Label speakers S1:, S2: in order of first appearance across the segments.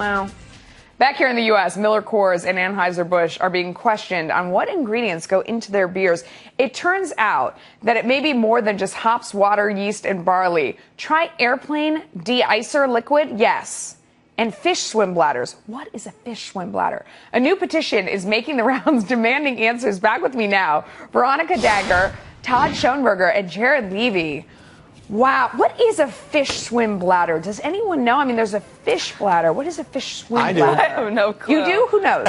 S1: Well, back here in the U.S., Miller Coors and Anheuser-Busch are being questioned on what ingredients go into their beers. It turns out that it may be more than just hops, water, yeast, and barley. Try airplane de-icer liquid? Yes. And fish swim bladders. What is a fish swim bladder? A new petition is making the rounds demanding answers. Back with me now, Veronica Dagher, Todd Schoenberger, and Jared Levy. Wow. What is a fish swim bladder? Does anyone know? I mean, there's a fish bladder. What is a fish swim bladder?
S2: I have no clue.
S1: You do? Who knows?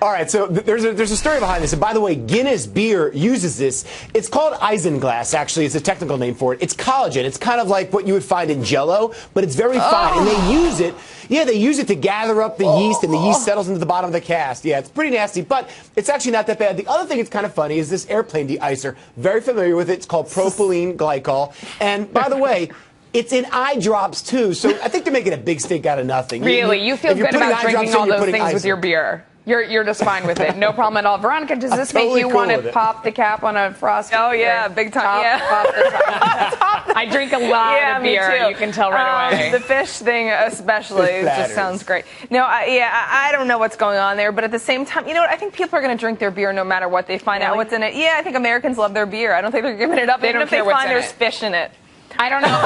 S2: All right, so there's a story behind this. And by the way, Guinness Beer uses this. It's called isinglass, actually. It's a technical name for it. It's collagen. It's kind of like what you would find in Jell-O, but it's very fine. And they use it. Yeah, they use it to gather up the yeast, and the yeast settles into the bottom of the cask. Yeah, it's pretty nasty, but it's actually not that bad. The other thing that's kind of funny is this airplane de-icer. Very familiar with it. It's called propylene glycol. And by the way, it's in eye drops, too, so I think they're making a big stink out of nothing.
S1: Really? You feel good about drinking all those things with your beer? You're just fine with it. No problem at all. Veronica, does this make you want to pop the cap on a Frosty?
S3: Oh, yeah, big time.
S1: Pop the top. I drink a lot of beer. You can tell right away.
S3: The fish thing especially just sounds great. No, I don't know what's going on there, but at the same time, you know what? I think people are going to drink their beer no matter what they find out what's in it. Yeah, I think Americans love their beer. I don't think they're giving it up even if they find there's fish in it.
S1: I don't know.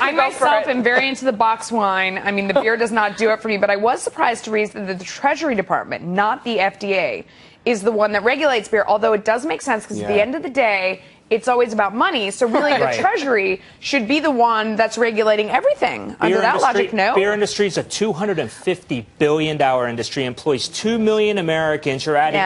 S1: I myself am very into the box wine. I mean, the beer does not do it for me, but I was surprised to read that the Treasury Department, not the FDA, is the one that regulates beer, although it does make sense because at the end of the day, it's always about money. So really, the Treasury should be the one that's regulating everything. Under that logic, no.
S4: Beer industry is a $250 billion industry, employs 2 million Americans. You're adding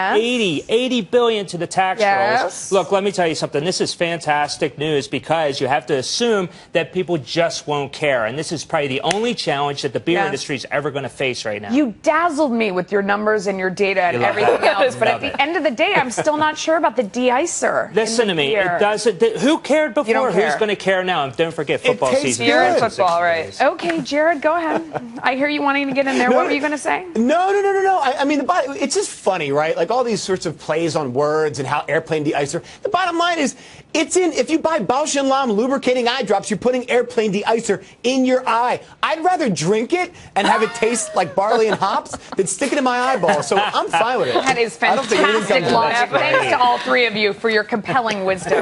S4: 80 billion to the tax rolls. Look, let me tell you something. This is fantastic news because you have to assume that people just won't care. And this is probably the only challenge that the beer industry is ever going to face right now.
S1: You dazzled me with your numbers and your data and everything else. But at the end of the day, I'm still not sure about the de-icer.
S4: Listen to me. Who cared before? Who's going to care now? And don't forget football season.
S3: You're in football, right?
S1: Okay, Jared, go ahead. I hear you wanting to get in there. What were you going to say?
S2: No. I mean, it's just funny, right? Like all these sorts of plays on words and how airplane de-icer. The bottom line is, if you buy Bausch & Lomb lubricating eye drops, you're putting airplane de-icer in your eye. I'd rather drink it and have it taste like barley and hops than stick it in my eyeball. So I'm fine with it.
S1: That is fantastic logic. Thanks to all three of you for your compelling wisdom.